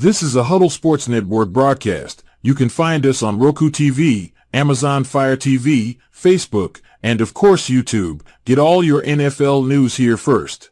This is a Huddle Sports Network broadcast. You can find us on Roku TV, Amazon Fire TV, Facebook, and of course YouTube. Get all your NFL news here first.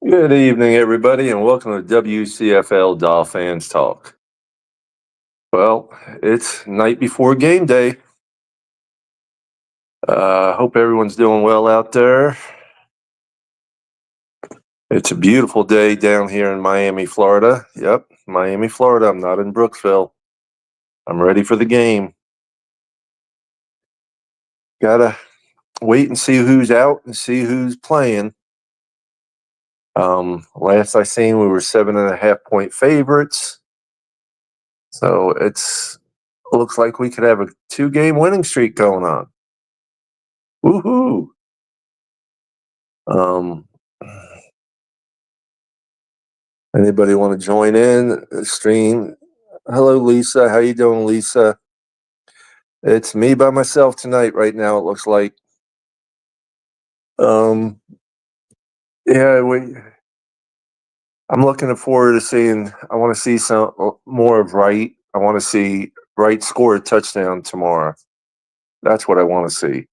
Good evening, everybody, and welcome to WCFL DolFans Talk. Well, it's night before game day. Hope everyone's doing well out there. It's a beautiful day down here in Miami, Florida. Yep, Miami, Florida. I'm not in Brooksville. I'm ready for the game. Gotta wait and see who's out and see who's playing. Last I seen, we were 7.5-point favorites. So looks like we could have a 2-game winning streak going on. Woohoo! Anybody want to join in the stream? Hello, Lisa. How you doing, Lisa? It's me by myself tonight. Right now, it looks like. I'm looking forward to seeing. I want to see some more of Wright. I want to see Wright score a touchdown tomorrow. That's what I want to see.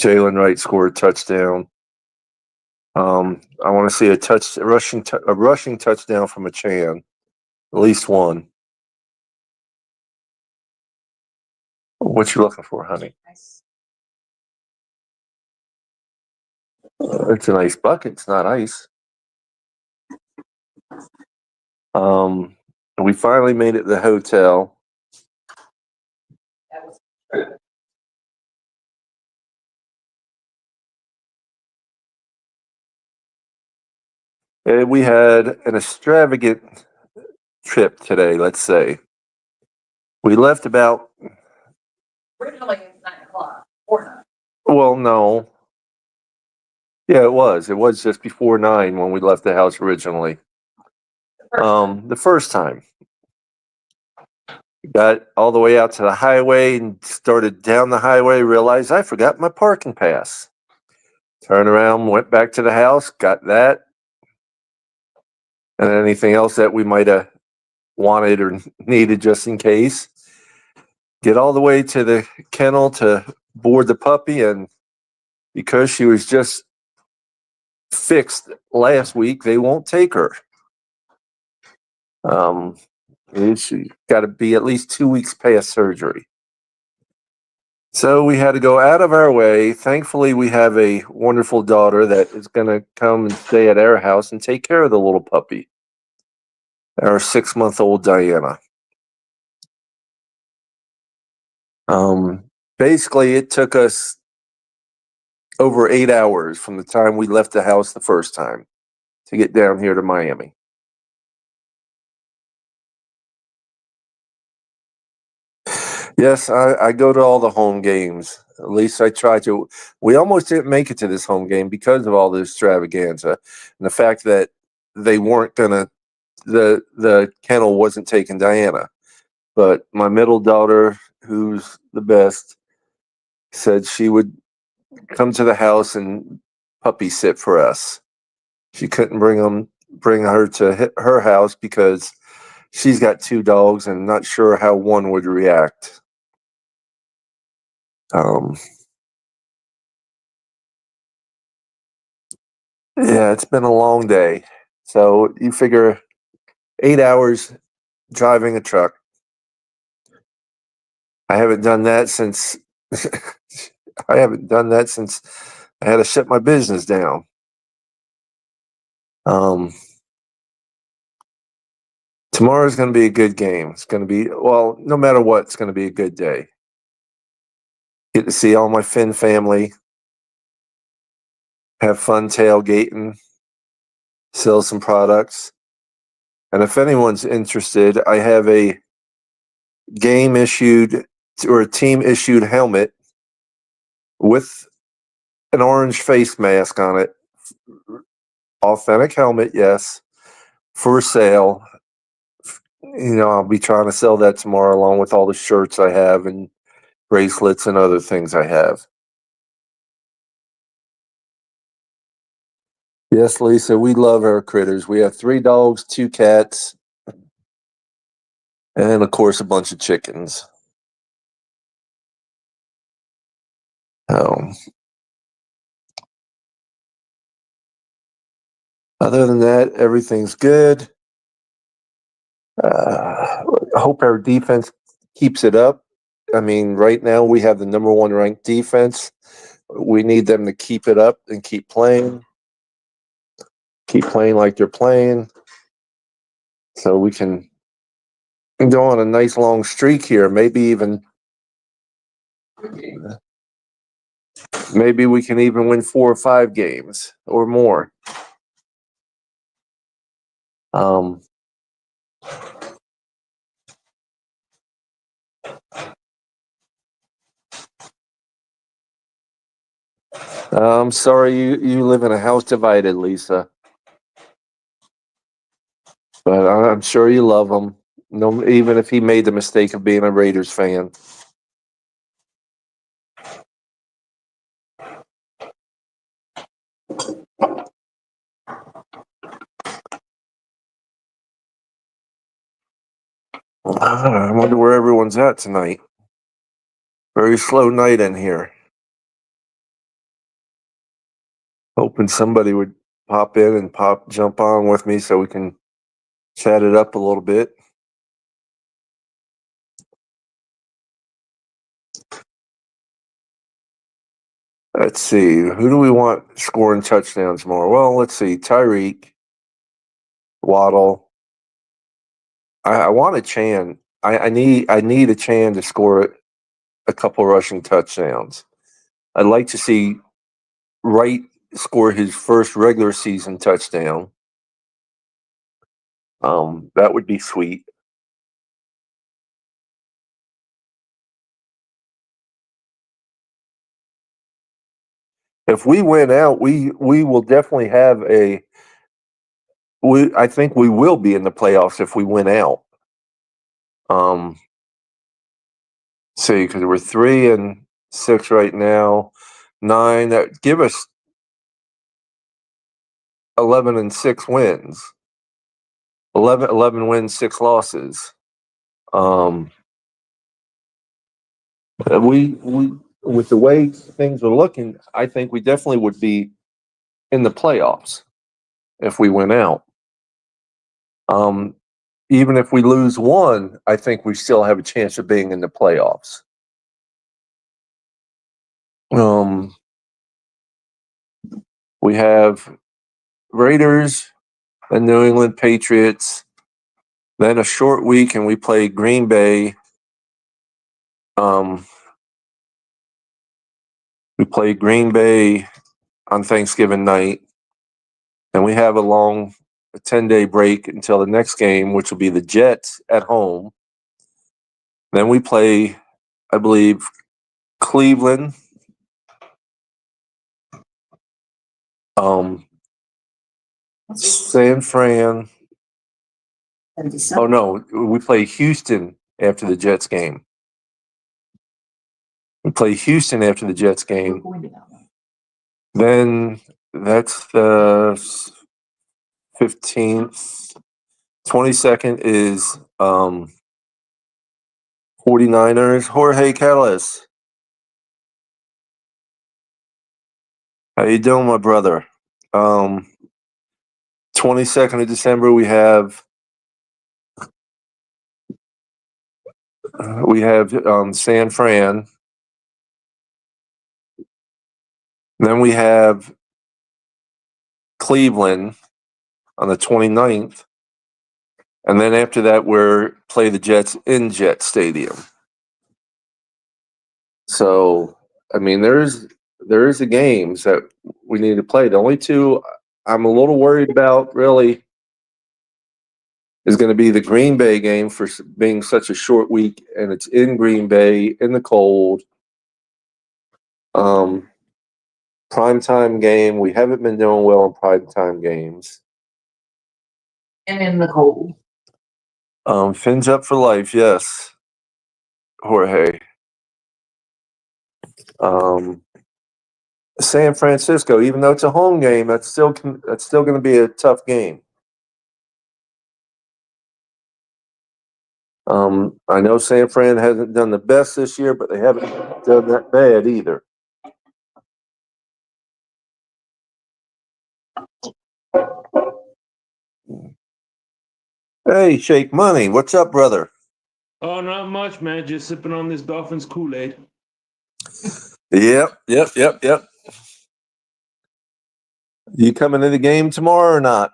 Jalen Wright score a touchdown. I want to see a rushing touchdown from a Chan, at least one. What you looking for, honey? It's an ice bucket. It's not ice. We finally made it to the hotel. And we had an extravagant trip today, let's say. We left about... Originally, it was 9 o'clock. Or 9. Well, no. Yeah, it was. It was just before 9 when we left the house originally. The first time. Got all the way out to the highway and started down the highway, realized I forgot my parking pass. Turned around, went back to the house, got that. And anything else that we might have wanted or needed just in case. Get all the way to the kennel to board the puppy, and because she was just fixed last week, they won't take her. She got to be at least 2 weeks past surgery. So we had to go out of our way. Thankfully, we have a wonderful daughter that is going to come and stay at our house and take care of the little puppy, our 6-month-old Diana. Basically, it took us over 8 hours from the time we left the house the first time to get down here to Miami. Yes, I go to all the home games. At least I try to. We almost didn't make it to this home game because of all the extravaganza and the fact that they weren't gonna. The kennel wasn't taking Diana, but my middle daughter, who's the best, said she would come to the house and puppy sit for us. She couldn't bring her to her house because she's got 2 dogs and not sure how one would react. Yeah, it's been a long day. So you figure 8 hours driving a truck. I haven't done that since I haven't done that since I had to shut my business down. Tomorrow's going to be a good game. It's going to be, well, no matter what, it's going to be a good day. Get to see all my Finn family, have fun tailgating, sell some products. And if anyone's interested, I have a game issued or a team issued helmet with an orange face mask on it. Authentic helmet, yes, for sale. I'll be trying to sell that tomorrow along with all the shirts I have and bracelets and other things I have. Yes, Lisa, we love our critters. We have 3 dogs, 2 cats, and of course a bunch of chickens. Other than that, everything's good. I hope our defense keeps it up. I mean, right now we have the number 1 ranked defense. We need them to keep it up and keep playing like they're playing, so we can go on a nice long streak here. Maybe we can even win 4 or 5 games or more. I'm sorry you live in a house divided, Lisa. But I'm sure you love him, no, even if he made the mistake of being a Raiders fan. I wonder where everyone's at tonight. Very slow night in here. Hoping somebody would pop in and jump on with me so we can chat it up a little bit. Let's see. Who do we want scoring touchdowns tomorrow? Well, let's see. Tyreek, Waddle. I want a Chan. I need a Chan to score a couple rushing touchdowns. I'd like to see Wright score his first regular season touchdown. That would be sweet. If we win out, we will definitely have I think we will be in the playoffs if we win out. See, because we're 3-6 right now, 9. That give us 11-6 wins. 11 wins, 6 losses. We with the way things are looking, I think we definitely would be in the playoffs if we went out. Even if we lose 1, I think we still have a chance of being in the playoffs. We have Raiders and New England Patriots, then a short week, and we play Green Bay. We play Green Bay on Thanksgiving night, and we have a 10-day break until the next game, which will be the Jets at home. Then we play, I believe, Cleveland. San Fran. Oh, no, we play Houston after the Jets game. We play Houston after the Jets game. Then that's the 15th. 22nd is 49ers. Jorge Callis. How you doing, my brother? 22nd of December, we have San Fran. Then we have Cleveland on the 29th. And then after that, we're play the Jets in Jet Stadium. So, I mean, there's the games that we need to play. The only two I'm a little worried about really is going to be the Green Bay game for being such a short week, and it's in Green Bay in the cold. Primetime game. We haven't been doing well in primetime games. And in the cold. Fins up for life, yes. Jorge. San Francisco, even though it's a home game, that's still going to be a tough game. I know San Fran hasn't done the best this year, but they haven't done that bad either. Hey, Shake Money, what's up, brother? Oh, not much, man. Just sipping on this Dolphins Kool-Aid. Yep. You coming to the game tomorrow or not?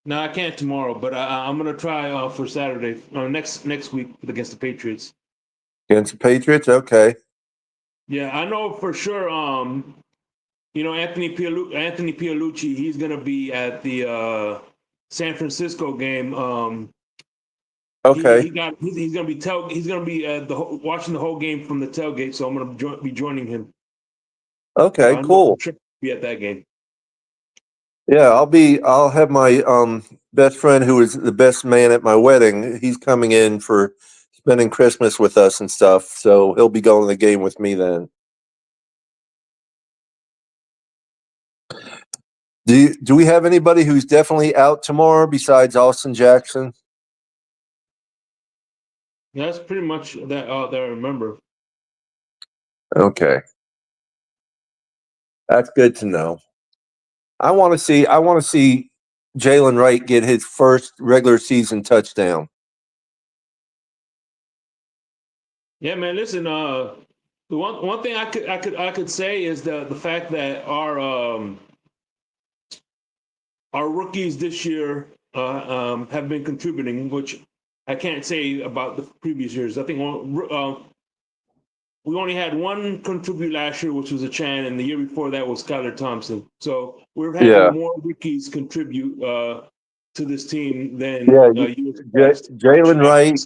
No, I can't tomorrow, but I'm gonna try for Saturday, next week against the Patriots. Against the Patriots? Okay. Yeah, I know for sure. Anthony Pialucci, he's gonna be at the San Francisco game. Okay. He's gonna be watching the whole game from the tailgate. So I'm gonna be joining him. Okay, cool. Sure be at that game. Yeah, I'll have my best friend who is the best man at my wedding. He's coming in for spending Christmas with us and stuff. So he'll be going to the game with me then. Do we have anybody who's definitely out tomorrow besides Austin Jackson? Yeah, that's pretty much that I remember. Okay. That's good to know. I want to see Jalen Wright get his first regular season touchdown. Yeah, man. Listen, the one thing I could say is the fact that our rookies this year have been contributing, which I can't say about the previous years. I think we only had one contribute last year, which was a Chan, and the year before that was Skylar Thompson. So we're having more rookies contribute to this team than years past. Jalen Wright,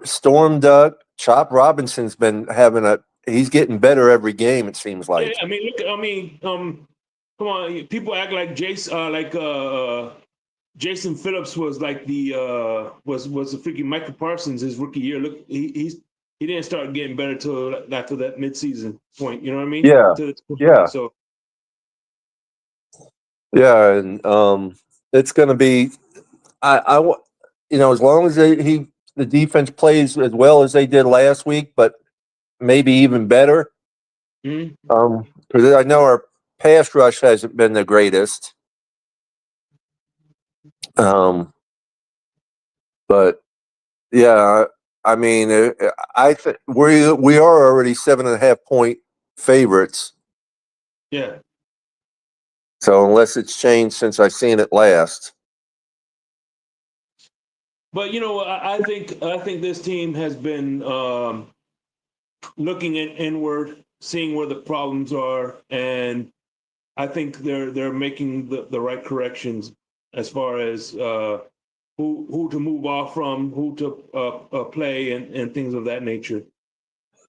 Storm Duck, Chop Robinson's been he's getting better every game, it seems like. Yeah, I mean, come on, people act like Jason Phillips was like was the freaking Michael Parsons his rookie year. Look, he didn't start getting better till after that midseason point. You know what I mean? Yeah. So. Yeah, and it's going to be, as long as the defense plays as well as they did last week, but maybe even better. Because I know our pass rush hasn't been the greatest. But yeah, I mean, I think we are already 7.5 point favorites. Yeah. So unless it's changed since I've seen it last. But I think this team has been looking inward, seeing where the problems are, and I think they're making the right corrections as far as who to move off from, who to play, and things of that nature.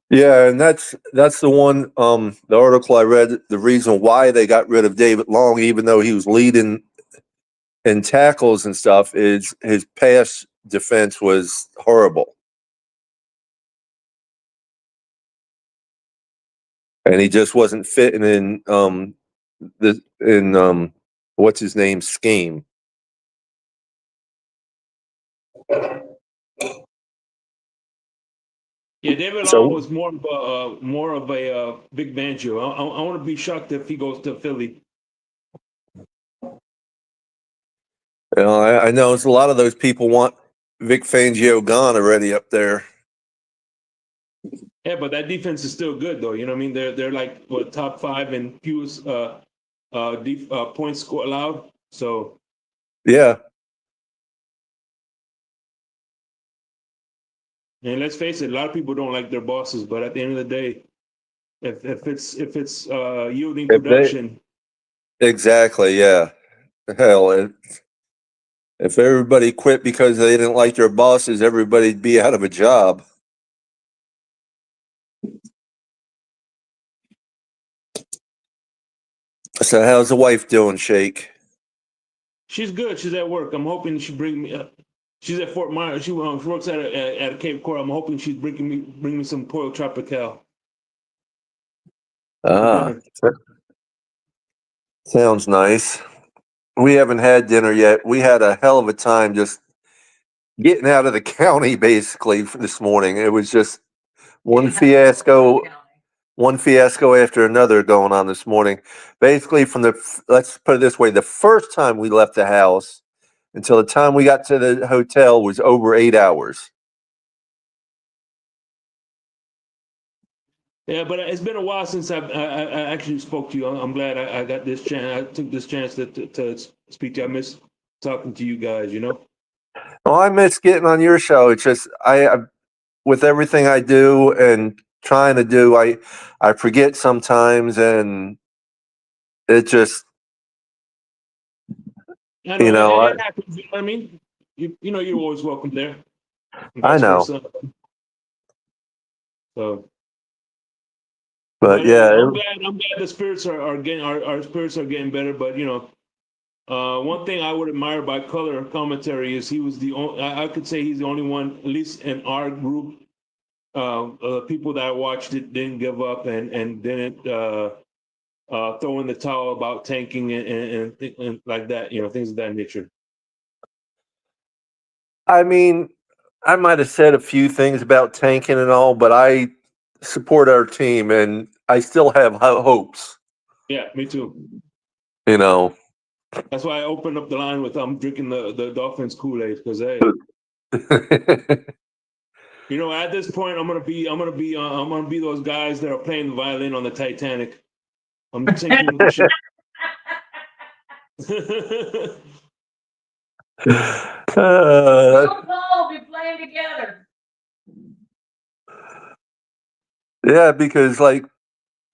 Yeah, and that's the one the article I read, the reason why they got rid of David Long, even though he was leading in tackles and stuff, is his pass defense was horrible. And he just wasn't fitting in what's his name scheme. Yeah, David Long was more of a big banjo. I want to be shocked if he goes to Philly. I know it's a lot of those people want Vic Fangio gone already up there. Yeah, but that defense is still good, though. You know what I mean? They're like what, top 5 in fewest points score allowed. So Yeah. and let's face it, a lot of people don't like their bosses, but at the end of the day, if it's yielding If they production, exactly, yeah. Hell, if everybody quit because they didn't like their bosses, everybody'd be out of a job. So how's the wife doing, Shake? she's good. She's at work. I'm hoping she bring me. She's at Fort Myers. She works at a Cape Coral. I'm hoping she's bring me some Pollo Tropical for Ah, dinner. sounds nice. We haven't had dinner yet. We had a hell of a time just getting out of the county basically for this morning. It was just one fiasco after another going on this morning. Basically, let's put it this way: the first time we left the house until the time we got to the hotel was over 8 hours. Yeah, but it's been a while since I actually spoke to you. I'm glad I got this chance. I took this chance to speak to you. I miss talking to you guys. You know. Well, I miss getting on your show. It's just I with everything I do and trying to do, I forget sometimes, and it just I you know know it happens. You know what I mean, you know you're always welcome there, and I vice know, versa. So, but but yeah, I'm glad the spirits are getting our spirits are getting better. But you know, one thing I would admire by color commentary is he was the only. I could say he's the only one, at least in our group, people that I watched it didn't give up and didn't throw in the towel about tanking and like that. You know, things of that nature. I mean, I might have said a few things about tanking and all, but I support our team, and I still have hopes. Yeah, me too. You know. That's why I opened up the line with I'm drinking the Dolphins Kool-Aid because hey, you know, at this point I'm gonna be those guys that are playing the violin on the Titanic. I'm sinking the ship. uh, We'll be playing together. yeah, because like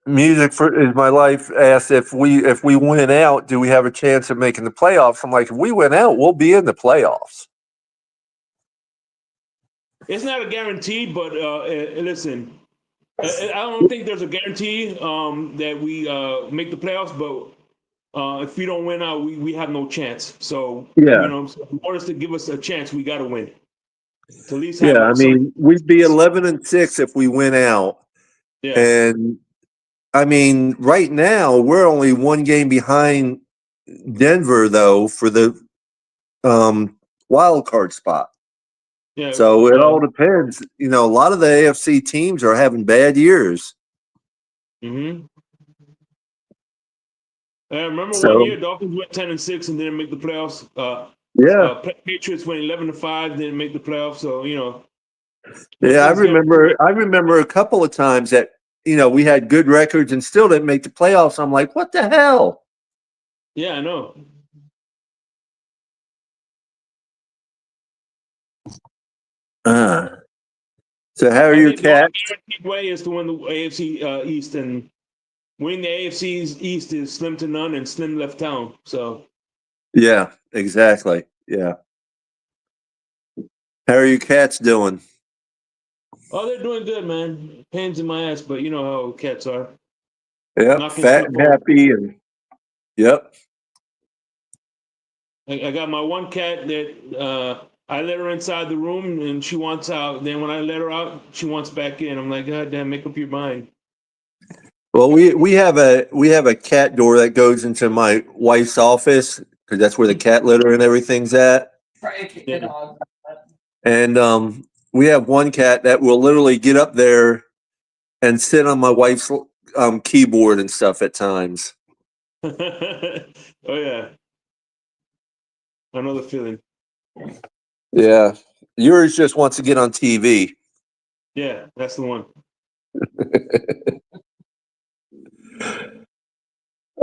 music for is my life asked if we win out, do we have a chance of making the playoffs? I'm like, if we win out, we'll be in the playoffs. It's not a guarantee, but listen, I don't think there's a guarantee that we make the playoffs, but if we don't win out, we have no chance. So, Yeah. you know, in order to give us a chance, we got to win. To at least Yeah, have I some. mean, we'd be 11-6 if we win out. Yeah. And I mean, right now we're only one game behind Denver though for the wild card spot. Yeah. So it all depends. You know, a lot of the AFC teams are having bad years. Mm-hmm. Remember one So year, Dolphins went 10-6 and didn't make the playoffs. yeah. Patriots went 11-5, didn't make the playoffs. So you know, Yeah, I nothing's remember guaranteed. I remember a couple of times that, we had good records and still didn't make the playoffs. I'm like, what the hell? Yeah, I know. So how are I your think the only cats? guaranteed way is to win the AFC East, and winning the AFC East is slim to none, and slim left town. So, Yeah, exactly. Yeah. How are your cats doing? oh, they're doing good, man. Pains in my ass, but you know how cats are, Yep, knocking fat stuff and over. happy and yep. I got my one cat that I let her inside the room and she wants out. Then when I let her out, she wants back in. I'm like, God damn, make up your mind. Well, we have a cat door that goes into my wife's office because that's where the cat litter and everything's at. Try to kick the Yeah. dog. And we have one cat that will literally get up there and sit on my wife's keyboard and stuff at times. Oh yeah. I know the feeling. Yeah. Yours just wants to get on TV. Yeah, that's the one.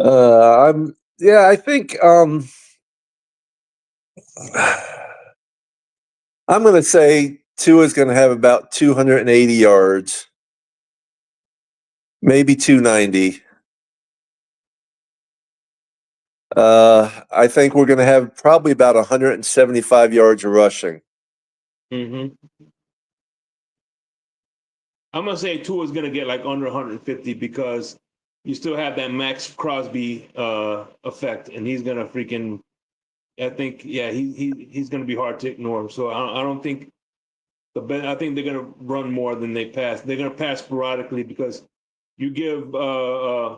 I think I'm going to say Tua's going to have about 280 yards, maybe 290. I think we're going to have probably about 175 yards of rushing. Mm-hmm. I'm gonna say Tua's gonna get like under 150 because you still have that Max Crosby effect, and he's gonna freaking. I think he's gonna be hard to ignore. So I don't think I think they're gonna run more than they pass. They're gonna pass sporadically because you give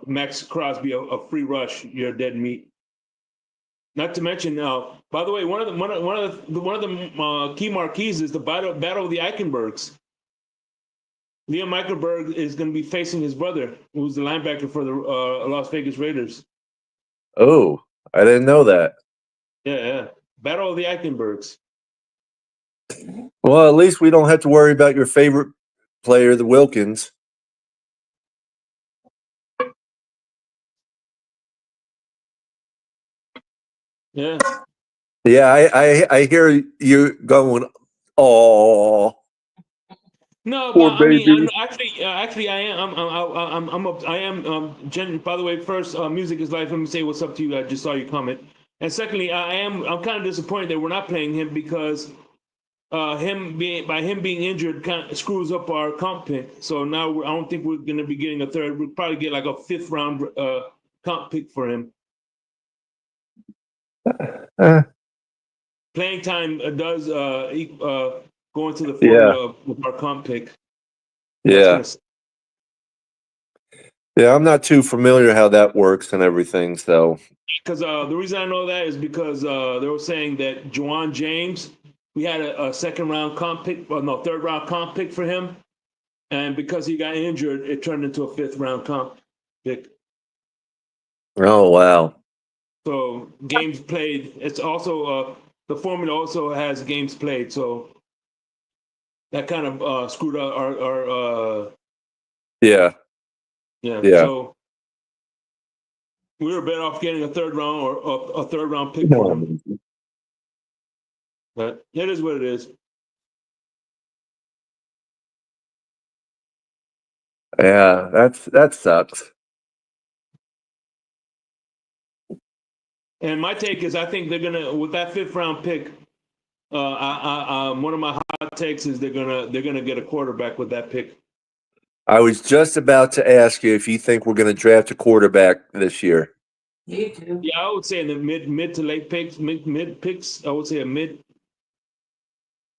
Max Crosby a free rush, you're dead meat. Not to mention, by the way, one of the key marquees is the battle of the Eichenbergs. Liam Eichenberg is going to be facing his brother, who's the linebacker for the Las Vegas Raiders. Oh, I didn't know that. Yeah. Battle of the Eichenbergs. Well, at least we don't have to worry about your favorite player, the Wilkins. Yeah. Yeah, I hear you going, oh, No, poor but I mean, baby. actually, I am. I am. Jen, by the way, first, music is life. Let me say what's up to you. I just saw your comment. And secondly, I'm kind of disappointed that we're not playing him because him being injured kind of screws up our comp pick. So now I don't think we're going to be getting a third. We'll probably get like a fifth round comp pick for him. Playing time does go into the formula of our comp pick. Yeah. Yeah, I'm not too familiar how that works and everything. So, because the reason I know that is because they were saying that Juwan James, we had a second round comp pick, third round comp pick for him, and because he got injured, it turned into a fifth round comp pick. oh wow. So games played. It's also the formula also has games played. So that kind of screwed up our Yeah. So we were better off getting a third round or a third round pick for him. But it is what it is. Yeah, that sucks. And my take is, I think they're gonna with that fifth round pick. One of my hot takes is they're gonna get a quarterback with that pick. I was just about to ask you if you think we're going to draft a quarterback this year. Me too. Yeah, I would say in the mid to late picks, mid picks. I would say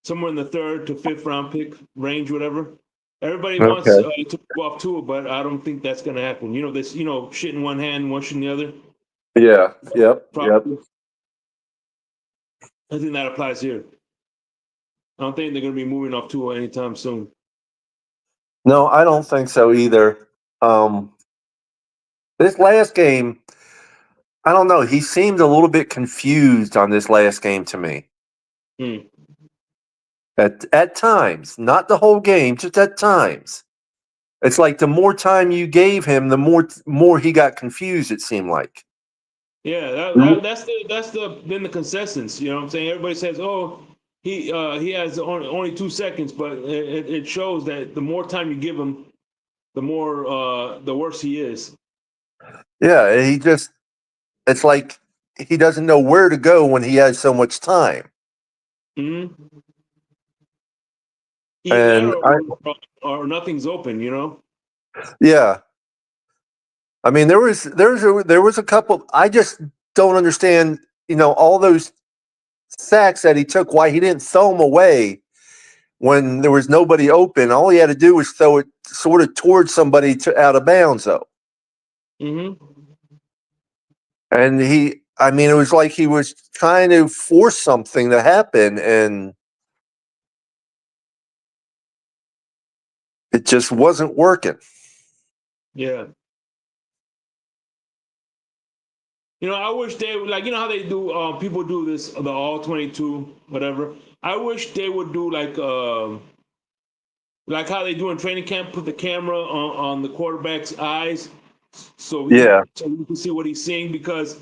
somewhere in the third to fifth round pick range, whatever. Everybody wants to go off Tua, but I don't think that's going to happen. You know this. You know, shit in one hand, one shit in the other. Yeah. Yep. Probably. I think that applies here. I don't think they're going to be moving off Tua anytime soon. No, I don't think so either. This last game, I don't know. He seemed a little bit confused on this last game to me. At times, not the whole game, just at times. It's like the more time you gave him, the more he got confused. It seemed like. Yeah, that's the consensus. You know what I'm saying? Everybody says, "Oh, he has only 2 seconds," but it shows that the more time you give him, the more the worse he is. Yeah, it's like he doesn't know where to go when he has so much time. Mm-hmm. And or nothing's open, you know? Yeah. I mean, there was a couple. I just don't understand, all those sacks that he took. Why he didn't throw them away when there was nobody open? All he had to do was throw it sort of towards somebody out of bounds, though. Mm-hmm. And it was like he was trying to force something to happen, and it just wasn't working. Yeah. I wish they would, like, how they do, people do this, the all 22, whatever. I wish they would do like how they do in training camp, put the camera on the quarterback's eyes so Yeah. we can see what he's seeing. Because,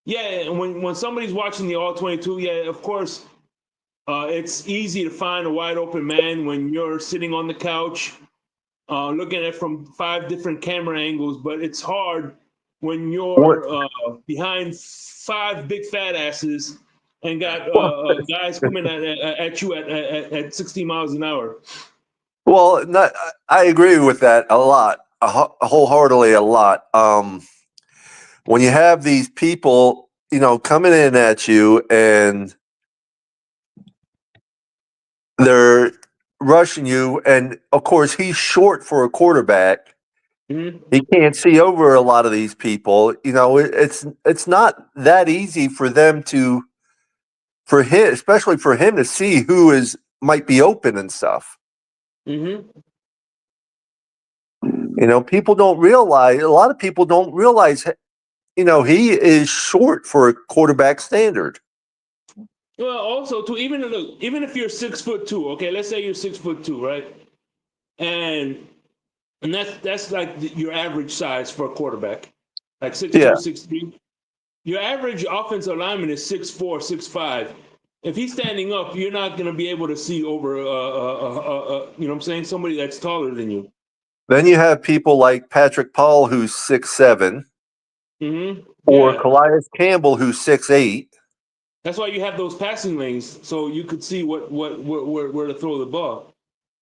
yeah, when somebody's watching the all 22, yeah, of course, it's easy to find a wide open man when you're sitting on the couch, looking at it from 5 different camera angles, but it's hard when What? you're behind 5 big fat asses and got guys coming at you at 60 miles an hour. Well, not, I agree with that a lot, wholeheartedly a lot. When you have these people, coming in at you and they're rushing you, and of course he's short for a quarterback. Mm-hmm. He can't see over a lot of these people. It's not that easy for them for him, especially for him to see who might be open and stuff. Mm-hmm. People don't realize. A lot of people don't realize. He is short for a quarterback standard. Well, also too, even if you're 6'2", okay, let's say you're 6'2", right, and that's like your average size for a quarterback, like 6'2", Yeah. 6'3". Your average offensive lineman is 6'4", 6'5". If he's standing up, you're not going to be able to see over, what I'm saying, somebody that's taller than you. Then you have people like Patrick Paul, who's 6'7", Mm-hmm. or Yeah. Calais Campbell, who's 6'8". That's why you have those passing lanes, so you could see where to throw the ball.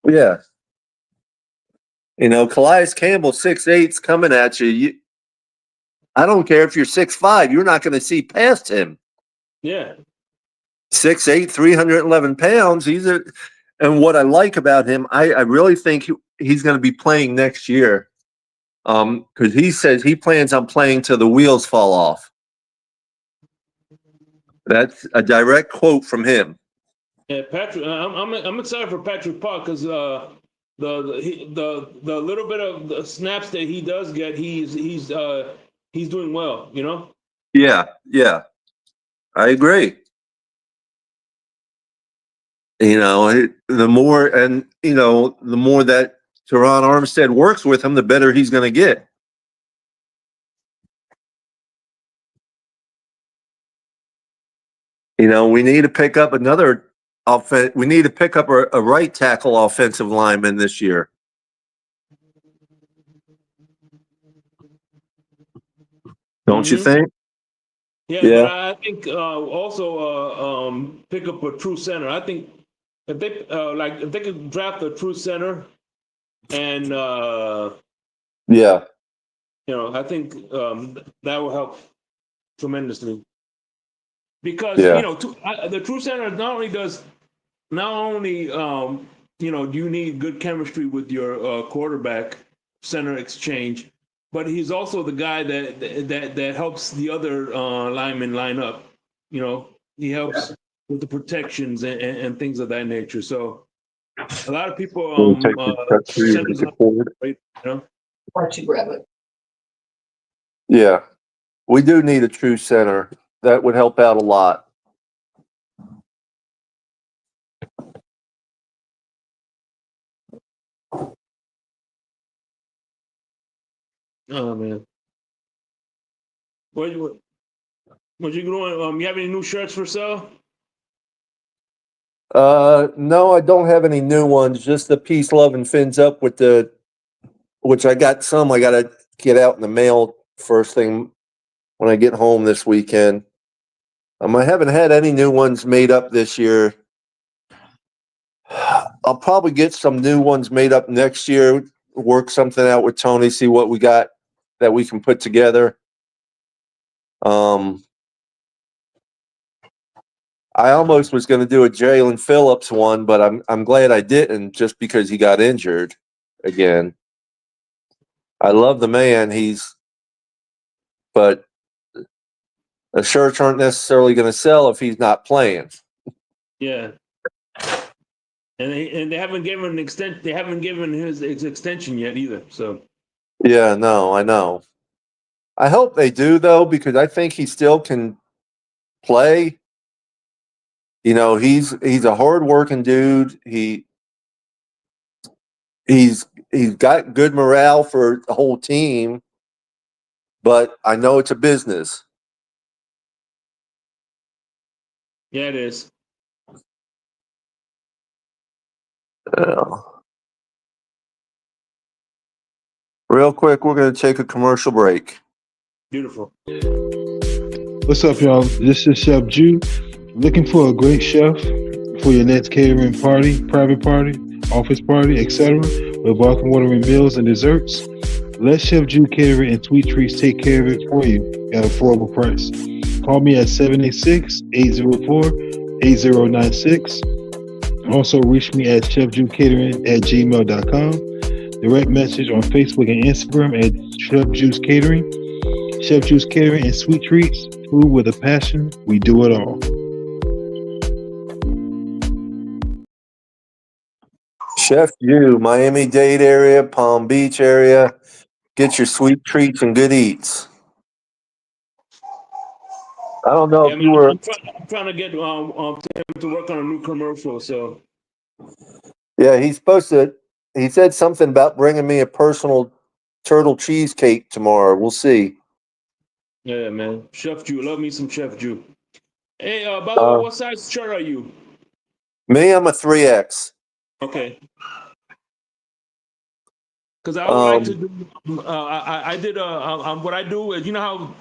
Yeah. Calais Campbell, 6'8", coming at you. I don't care if you're 6'5", you're not going to see past him. Yeah. 6'8", 311 pounds. And what I like about him, I really think he's going to be playing next year. Because he says he plans on playing till the wheels fall off. That's a direct quote from him. Yeah, Patrick. I'm excited for Patrick Park because the little bit of the snaps that he does get, he's doing well. Yeah, I agree. The more that Teron Armstead works with him, the better he's going to get. We need to pick up another offense. We need to pick up a right tackle offensive lineman this year. Don't you think? Yeah, Yeah. but I think also pick up a true center. I think if they could draft a true center, and Yeah. I think that will help tremendously. Because the true center not only do you need good chemistry with your quarterback center exchange, but he's also the guy that helps the other linemen line up. He helps with the protections and things of that nature. So a lot of people centers not right, Why don't you grab it? Yeah. We do need a true center. That would help out a lot. Oh man. What you doing? You have any new shirts for sale? No, I don't have any new ones. Just the peace, love, and fins up which I got some. I got to get out in the mail first thing when I get home this weekend. I haven't had any new ones made up this year. I'll probably get some new ones made up next year. Work something out with Tony, see what we got that we can put together. I almost was going to do a Jalen Phillips one, but I'm glad I didn't, just because he got injured again. I love the man. But the shirts aren't necessarily going to sell if he's not playing. Yeah. And they haven't given an extent. They haven't given his extension yet either. So Yeah, no, I know. I hope they do though, because I think he still can play. You know, he's a hard-working dude. He's got good morale for the whole team, but I know it's a business. Yeah, it is. Real quick, we're going to take a commercial break. Beautiful. What's up, y'all? This is Chef Jew. Looking for a great chef for your next catering party, private party, office party, etc. with bath and watering meals and desserts? Let Chef Jew Catering and Sweet Treats take care of it for you at an affordable price. Call me at 786-804-8096. Also, reach me at chefjewcatering@gmail.com. Direct message on Facebook and Instagram at Chef Juice Catering. Chef Juice Catering and Sweet Treats. Food with a passion. We do it all. Chef U, Miami-Dade area, Palm Beach area. Get your sweet treats and good eats. I don't know Yeah, if you man, were. I'm trying to get him to work on a new commercial. So Yeah, he's supposed to. He said something about bringing me a personal turtle cheesecake tomorrow. We'll see. yeah, man, Chef Jew, love me some Chef Jew. Hey, by the way, what size shirt are you? Me, I'm a 3X. Okay. Because I would like to do. I did what I do is, you know how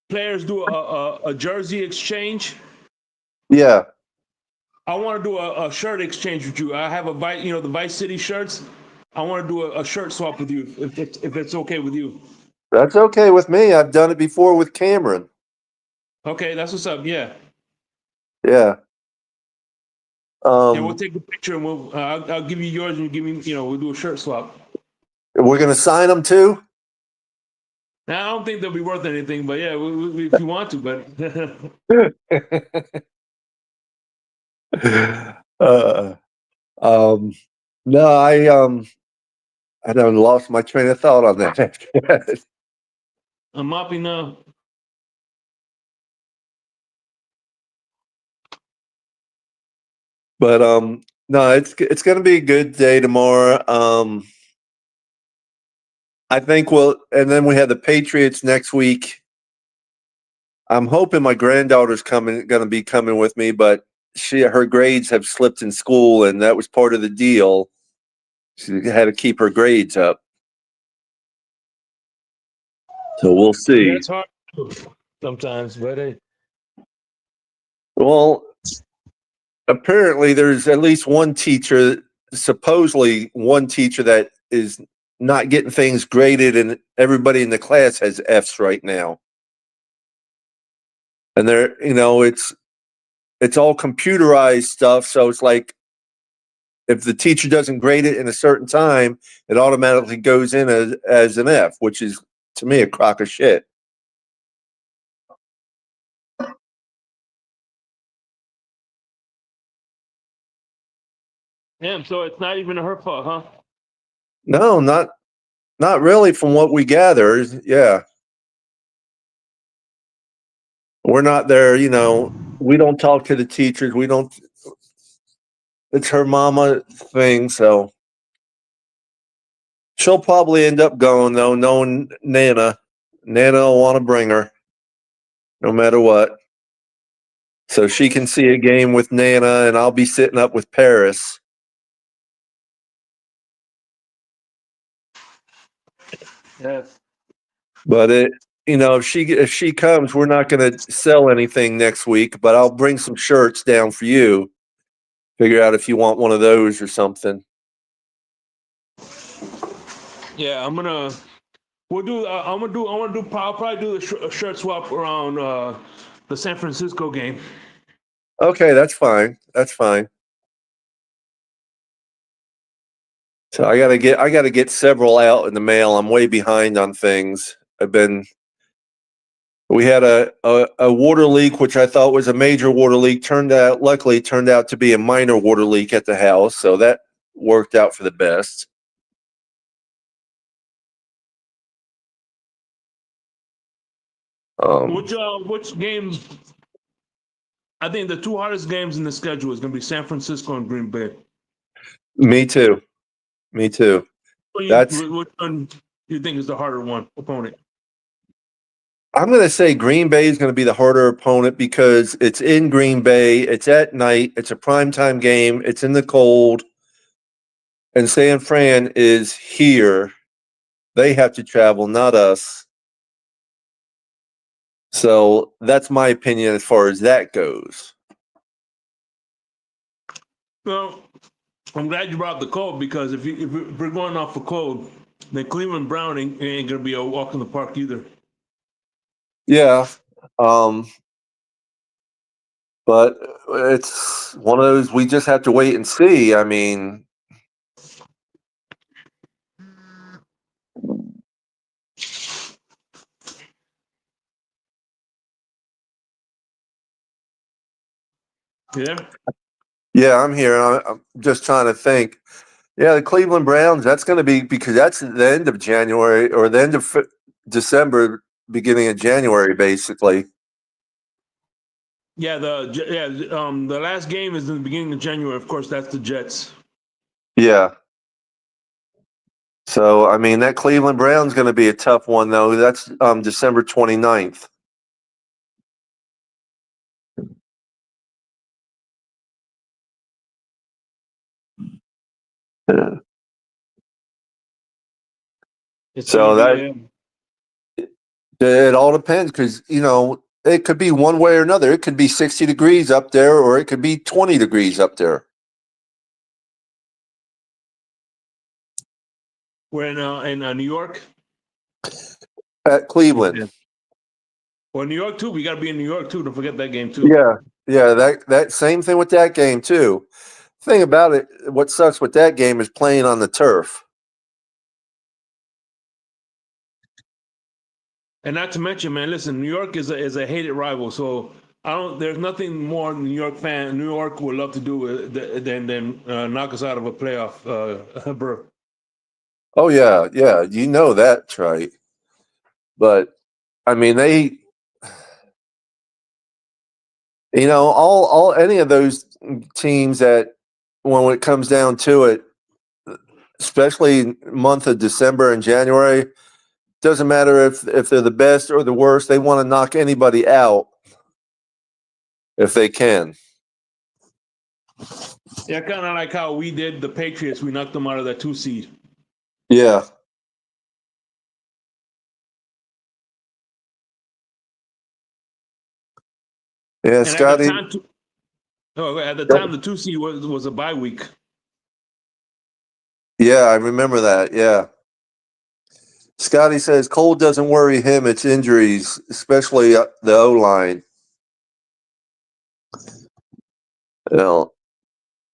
players do a jersey exchange. Yeah. I want to do a shirt exchange with you. I have the Vice City shirts. I want to do a shirt swap with you if it's okay with you. That's okay with me. I've done it before with Cameron. Okay, that's what's up. Yeah. Yeah. And we'll take a picture and I'll give you yours and you give me, we'll do a shirt swap. We're going to sign them too? Now, I don't think they'll be worth anything, but yeah, if you want to, but. No, I done lost my train of thought on that. I'm mopping now. But no, it's going to be a good day tomorrow. I think and then we have the Patriots next week. I'm hoping my granddaughter's going to be coming with me, but her grades have slipped in school, and that was part of the deal. She had to keep her grades up. So we'll see. Yeah, it's hard sometimes, but hey. Well, apparently there's at least supposedly one teacher that is not getting things graded, and everybody in the class has Fs right now. And it's all computerized stuff. So it's like, if the teacher doesn't grade it in a certain time, it automatically goes in as an F, which is, to me, a crock of shit. Damn, so it's not even her fault, huh? No, not really from what we gather. Yeah. We're not there, we don't talk to the teachers. It's her mama thing, so she'll probably end up going, though, knowing Nana. Nana will want to bring her no matter what. So she can see a game with Nana, and I'll be sitting up with Paris. Yes. But if she comes, we're not going to sell anything next week, but I'll bring some shirts down for you. Figure out if you want one of those or something. Yeah, I'm gonna. We'll do. I'm gonna do. I want to do. I'll probably do a shirt swap around the San Francisco game. Okay, that's fine. That's fine. So I gotta get several out in the mail. I'm way behind on things. We had a water leak, which I thought was a major water leak. Luckily turned out to be a minor water leak at the house. So that worked out for the best. Which games? I think the two hardest games in the schedule is going to be San Francisco and Green Bay. Me too. That's Which one do you think is the harder opponent? I'm going to say Green Bay is going to be the harder opponent because it's in Green Bay. It's at night. It's a primetime game. It's in the cold. And San Fran is here. They have to travel, not us. So that's my opinion as far as that goes. Well, I'm glad you brought up the cold because if we're going off the cold, then Cleveland Browning ain't going to be a walk in the park either. Yeah. But it's one of those we just have to wait and see. I mean, Yeah. yeah, I'm here. I'm just trying to think. Yeah, the Cleveland Browns, that's going to be because that's the end of January or the end of December, beginning of January, basically. Yeah, the last game is in the beginning of January. Of course, that's the Jets. Yeah. So, I mean, that Cleveland Browns going to be a tough one, though. That's December 29th. Yeah. So it all depends because, it could be one way or another. It could be 60 degrees up there or it could be 20 degrees up there. We're in New York. At Cleveland. Yeah. Well, New York too. We got to be in New York too. Don't forget that game too. Yeah. That same thing with that game too. Thing about it, what sucks with that game is playing on the turf. And not to mention, man, listen, New York is a hated rival. So there's nothing more New York would love to do than knock us out of a playoff berth. Oh yeah, that's right. But I mean, all any of those teams that when it comes down to it, especially month of December and January, doesn't matter if they're the best or the worst. They want to knock anybody out if they can. Yeah, kind of like how we did the Patriots. We knocked them out of that 2 seed. Yeah. Yeah, and Scotty. At the time, the 2 seed was a bye week. Yeah, I remember that. Yeah. Scotty says cold doesn't worry him. It's injuries, especially the O-line.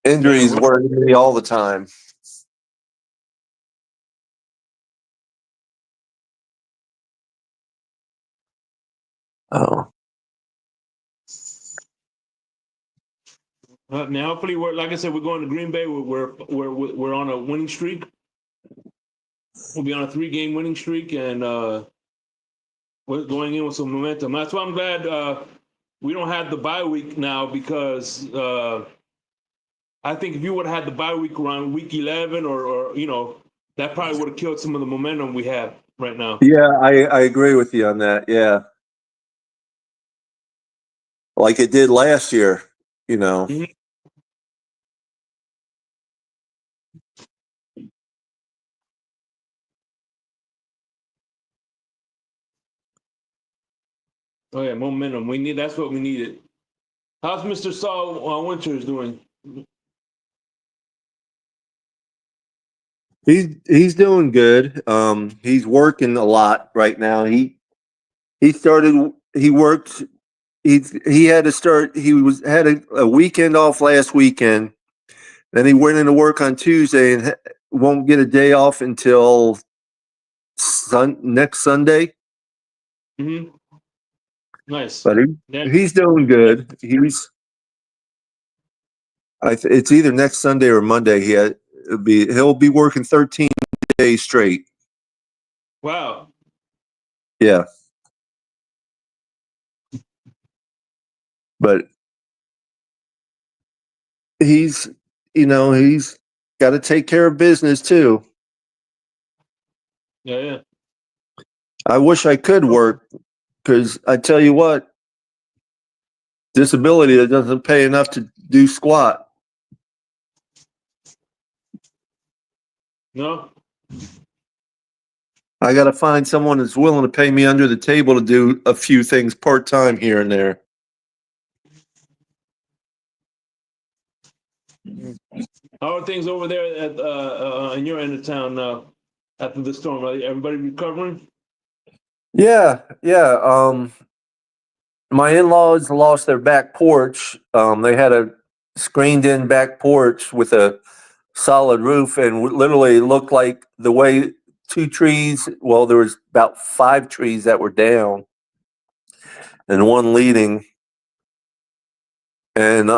Injuries worry me all the time. Oh. Now, hopefully, like I said, we're going to Green Bay. We're on a winning streak. We'll be on a 3-game winning streak, and we're going in with some momentum. That's why I'm glad we don't have the bye week now because I think if you would have had the bye week around week 11 or that probably would have killed some of the momentum we have right now. Yeah, I agree with you on that. Yeah. Like it did last year, Mm-hmm. Oh yeah, momentum. That's what we needed. How's Mr. Saul Winters doing? He's doing good. He's working a lot right now. He worked. He had to start. He had a weekend off last weekend. Then he went into work on Tuesday and won't get a day off until next Sunday. Mm-hmm. Nice. But he's doing good. It's either next Sunday or Monday. He'll be working 13 days straight. Wow. Yeah. but he's got to take care of business too. Yeah. I wish I could work because I tell you what, disability that doesn't pay enough to do squat. No. I got to find someone that's willing to pay me under the table to do a few things part-time here and there. How are things over there at in your end of town after the storm? Are everybody recovering? Yeah. My in-laws lost their back porch. They had a screened-in back porch with a solid roof, and literally looked like the way two trees. Well, there was about 5 trees that were down, and one leading, and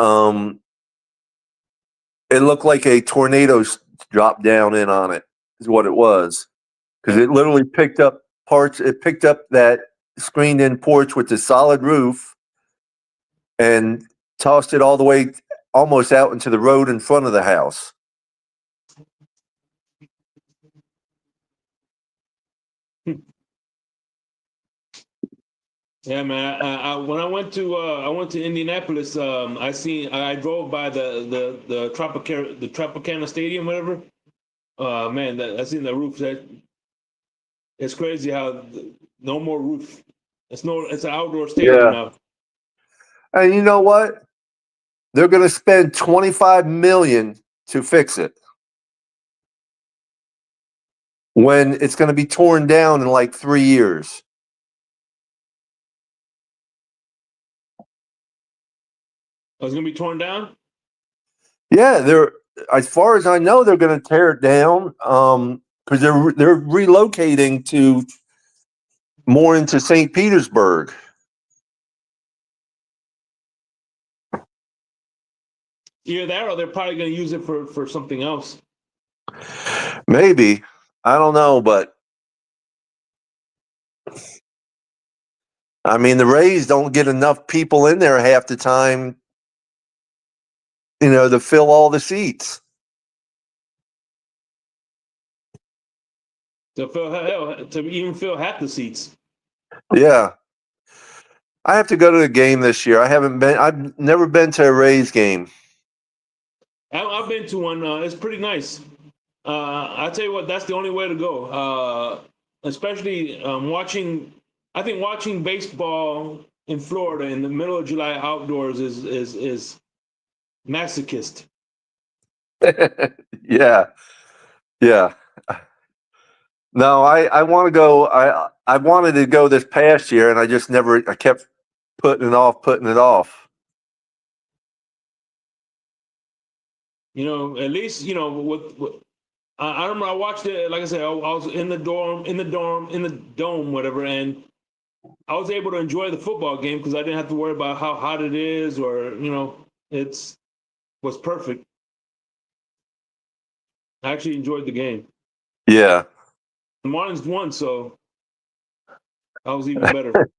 it looked like a tornado dropped down in on it. Is what it was, because it literally picked up parts. It picked up that screened-in porch with the solid roof, and tossed it all the way almost out into the road in front of the house. Yeah, man. When I went to Indianapolis, I drove by the Tropicana Stadium, whatever. Man, I seen the roof. It's crazy how no more roof. It's an outdoor stadium now. And you know what? They're going to spend $25 million to fix it, when it's going to be torn down in like 3 years. Oh, it's gonna be torn down? Yeah, as far as I know, they're going to tear it down because they're relocating to more into St. Petersburg. Either that, or they're probably gonna use it for something else. Maybe. I don't know, but I mean, the Rays don't get enough people in there half the time, to fill all the seats. To even fill half the seats. Yeah. I have to go to a game this year. I've never been to a Rays game. I've been to one. It's pretty nice. I tell you what, that's the only way to go. Especially watching. I think watching baseball in Florida in the middle of July outdoors is masochist. Yeah. No, I want to go. I wanted to go this past year, and I kept putting it off. At least I remember I watched it. Like I said, I was in the dome, whatever, and I was able to enjoy the football game because I didn't have to worry about how hot it is, or it was perfect. I actually enjoyed the game. Yeah. The Marlins won, so I was even better.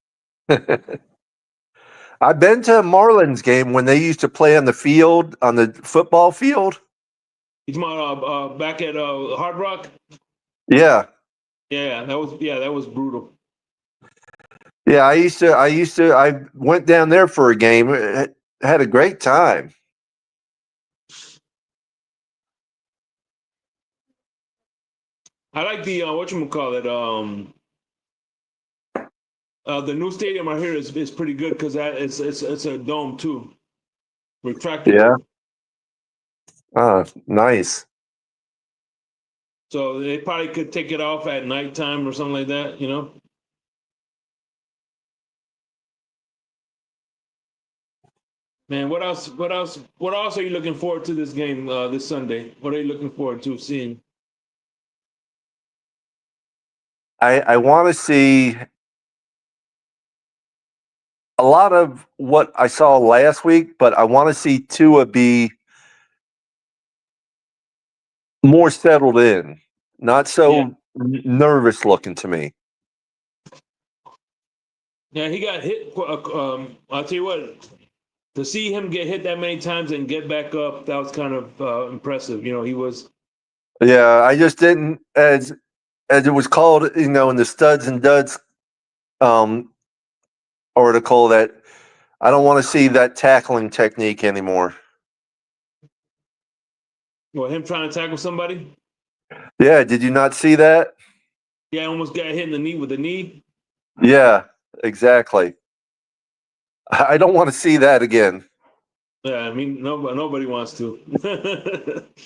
I've been to a Marlins game when they used to play on the football field. You talking about back at Hard Rock? Yeah. Yeah, that was brutal. Yeah, I went down there for a game. Had a great time. I like the whatchamacallit, the new stadium right here is pretty good because it's a dome too. Retractable. Yeah. Nice. So they probably could take it off at nighttime or something like that, Man, what else are you looking forward to this game this Sunday? What are you looking forward to seeing? I want to see a lot of what I saw last week, but I want to see Tua be more settled in, not so nervous looking to me. Yeah, he got hit. I'll tell you what. to see him get hit that many times and get back up, that was kind of impressive. You know, he was. Yeah, I just didn't as it was called, in the studs and duds article, that I don't want to see that tackling technique anymore. Well, him trying to tackle somebody. Yeah, did you not see that? Yeah, almost got hit in the knee with the knee. Yeah, exactly. I don't want to see that again. Yeah, I mean, nobody wants to.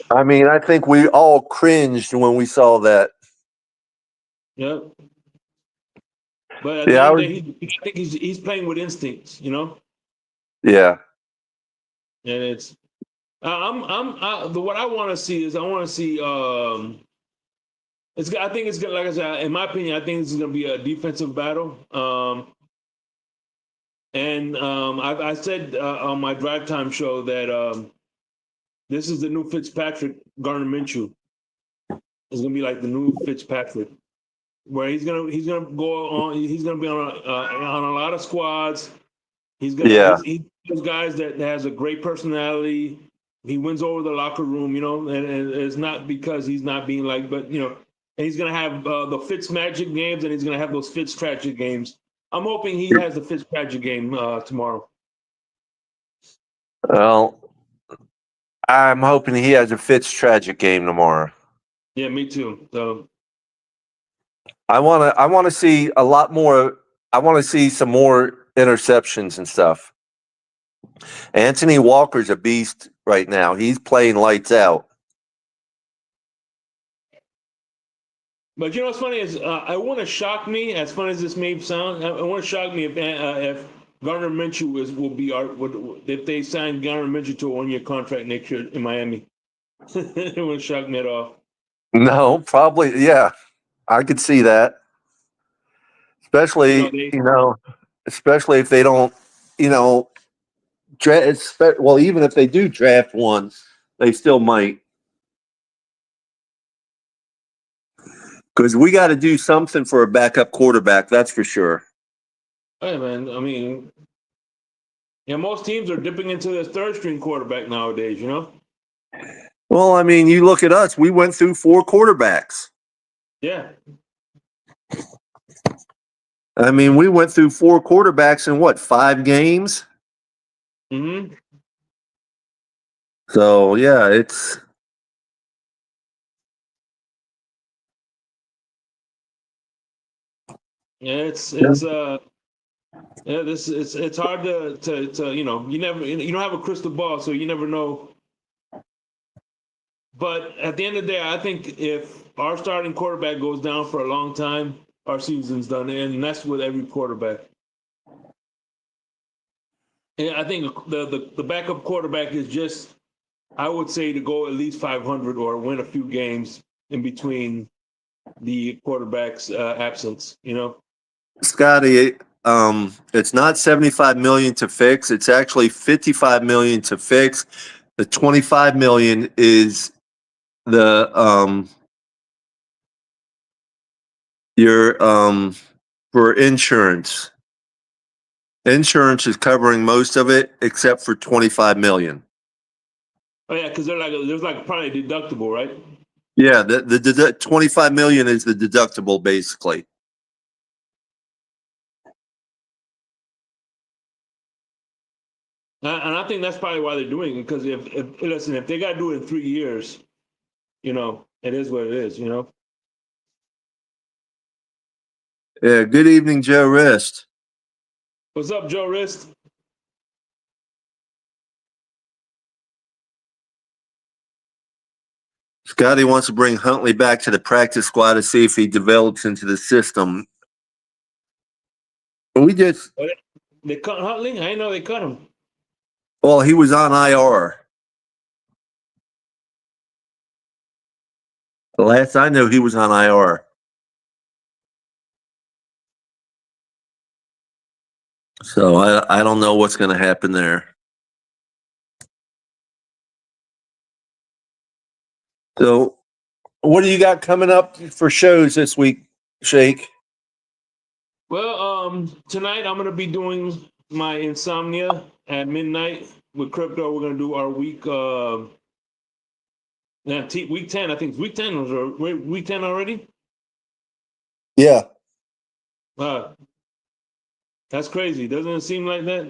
I mean, I think we all cringed when we saw that. Yeah. But at the Yeah, end of the day, I think he's playing with instincts, you know. yeah, And it's what I want to see is I want to see I think it's gonna, like I said, in my opinion, I think this is gonna be a defensive battle. I said on my drive time show that this is the new Fitzpatrick. Gardner Minshew is gonna be like the new Fitzpatrick, where he's gonna go on. He's gonna be on a lot of squads. He's he's those guys that has a great personality. He wins over the locker room, you know, and it's not because he's not being like, but you know, and he's gonna have the Fitz magic games, and he's gonna have those Fitz tragic games. I'm hoping he has the Fitz tragic game tomorrow. Well, I'm hoping he has a Fitz tragic game tomorrow. Yeah, me too. So I want to see a lot more. I want to see some more interceptions and stuff. Anthony Walker's a beast right now. He's playing lights out. but you know what's funny is I want to shock me. As funny as this may sound, I want to shock me if Gardner Minshew will be if they sign Gardner Minshew to a 1-year contract next year in Miami. It wouldn't shock me at all. No, probably, yeah. I could see that. Especially, especially if they don't, draft. Well, even if they do draft one, they still might. Because we got to do something for a backup quarterback, that's for sure. Hey man, I mean, yeah, most teams are dipping into their third string quarterback nowadays. You know. Well, I mean, you look at us. We went through 4 quarterbacks. Yeah. I mean, we went through 4 quarterbacks in what, 5 games? Mm-hmm. So yeah, it's. Yeah, it's hard to you know, you don't have a crystal ball, so you never know. But at the end of the day, I think if our starting quarterback goes down for a long time, our season's done, and that's with every quarterback. And I think the backup quarterback is just, I would say, to go at least 500 or win a few games in between the quarterback's absence. You know. Scotty, it's not $75 million to fix. It's actually $55 million to fix. The $25 million is the for insurance. Insurance is covering most of it except for $25 million. Oh yeah, because there's probably a deductible, right? Yeah, the $25 million is the deductible basically. And I think that's probably why they're doing it, because if they got to do it in 3 years, you know, it is what it is, you know. Yeah. Good evening, Joe Rist. What's up, Joe Rist? Scotty wants to bring Huntley back to the practice squad to see if he develops into the system. They cut Huntley? I didn't know they cut him. Well, he was on IR. The last I knew, he was on IR. So I don't know what's going to happen there. So what do you got coming up for shows this week, Shake? Well, tonight I'm going to be doing my insomnia at midnight with crypto. We're gonna do our week. Week 10. I think it's week 10 was week 10 already. Yeah. That's crazy. Doesn't it seem like that?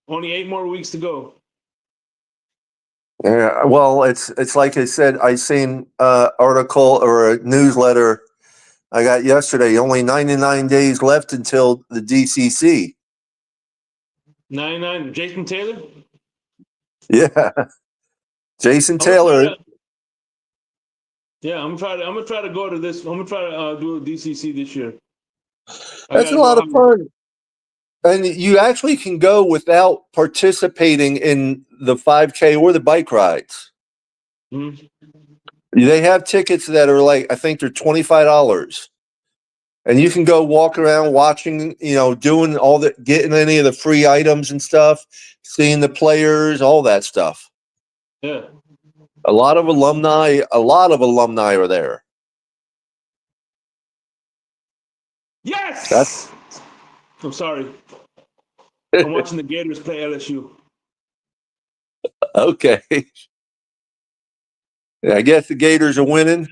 Only 8 more weeks to go. Yeah. Well, it's like I said. I seen article or a newsletter I got yesterday. Only 99 days left until the DCC. 99. Jason Taylor. Yeah. Jason I'm gonna try Taylor. to, yeah, I'm gonna try to go to this. I'm gonna try to do a DCC this year. That's a lot of fun. And you actually can go without participating in the 5K or the bike rides. Mm-hmm. They have tickets that are like, I think they're $25. And you can go walk around watching, doing getting any of the free items and stuff, seeing the players, all that stuff. Yeah. A lot of alumni are there. Yes. I'm sorry. I'm watching the Gators play LSU. Okay. Yeah, I guess the Gators are winning.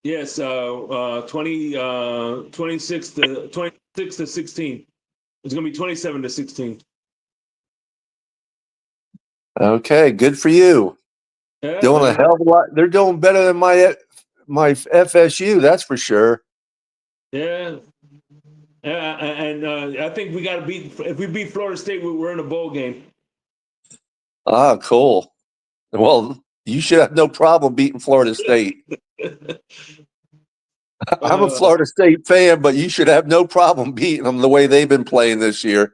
Yes, 26 to 16. It's gonna be 27-16. Okay, good for you. Yeah, Doing a man. hell of a lot. They're doing better than my FSU, that's for sure. Yeah. And I think we got to beat. If we beat Florida State, we're in a bowl game. Ah, cool. Well, you should have no problem beating Florida State. I'm a Florida State fan, but you should have no problem beating them the way they've been playing this year.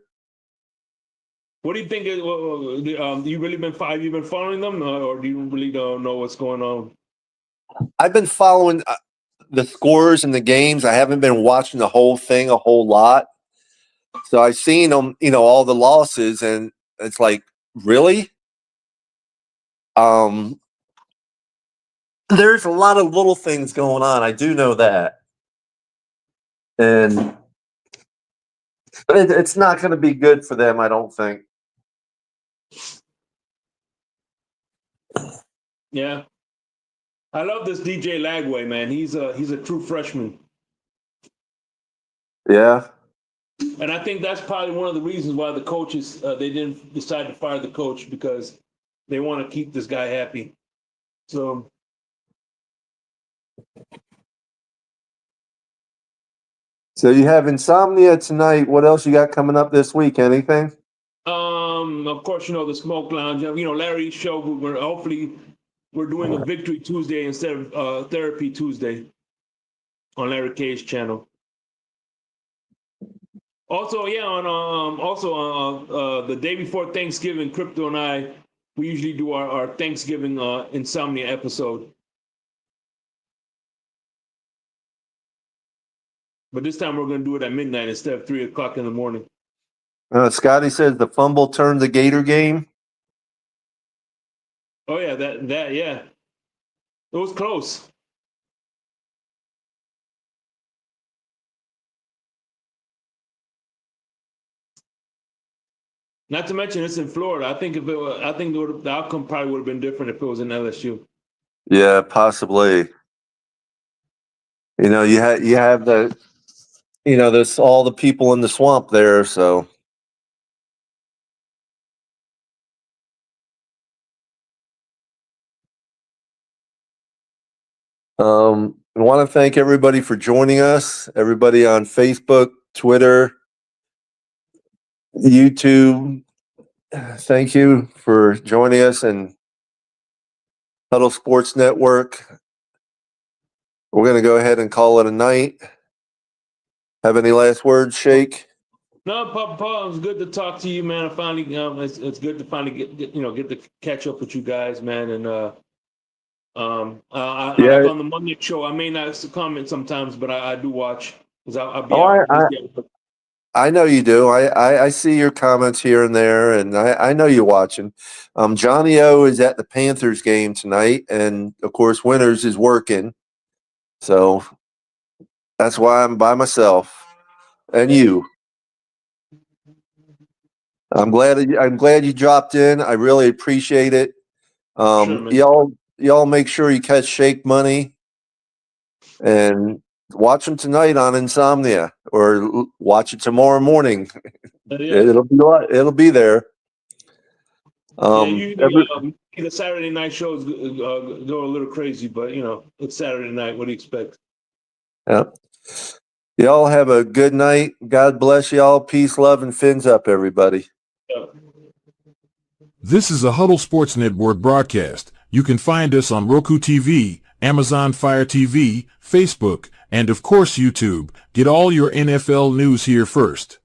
What do you think? You really been you've been following them, or do you really don't know what's going on? I've been following the scores and the games. I haven't been watching the whole thing a whole lot. So I've seen them, all the losses, and it's like, really? There's a lot of little things going on. I do know that. And it's not going to be good for them, I don't think. Yeah, I love this DJ Lagway, man. He's a true freshman. Yeah. And I think that's probably one of the reasons why the coaches they didn't decide to fire the coach, because they want to keep this guy happy. So you have insomnia tonight. What else you got coming up this week? Anything? of course, the Smoke Lounge. Larry's show. We're doing a Victory Tuesday instead of Therapy Tuesday on Larry K's channel. Also, yeah, on the day before Thanksgiving, Crypto and we usually do our Thanksgiving insomnia episode. But this time we're going to do it at midnight instead of 3 o'clock in the morning. Scotty says the fumble turned the Gator game. Oh yeah, that yeah, it was close. Not to mention it's in Florida. I think the outcome probably would have been different if it was in LSU. Yeah, possibly. You have the, there's all the people in the swamp there. So, I want to thank everybody for joining us. Everybody on Facebook, Twitter, YouTube. Thank you for joining us, and Huddle Sports Network. We're going to go ahead and call it a night. Have any last words, Shake? No, Papa, it was good to talk to you, man. I finally, it's good to finally get to catch up with you guys, man. And like on the Monday show, I may not comment sometimes, but I do watch, because I'll be out. I know you do. I see your comments here and there, and I know you're watching. Johnny O is at the Panthers game tonight, and of course, Winters is working. So that's why I'm by myself. And you. I'm glad you dropped in. I really appreciate it. Sure, man. Y'all make sure you catch Shake Money and watch them tonight on Insomnia, or watch it tomorrow morning. Yeah. It'll be there. The Saturday night shows go a little crazy, but it's Saturday night. What do you expect? Yeah. Y'all have a good night. God bless y'all. Peace, love, and fins up, everybody. Yeah. This is a Huddle Sports Network broadcast. You can find us on Roku TV, Amazon Fire TV, Facebook, and of course YouTube. Get all your NFL news here first.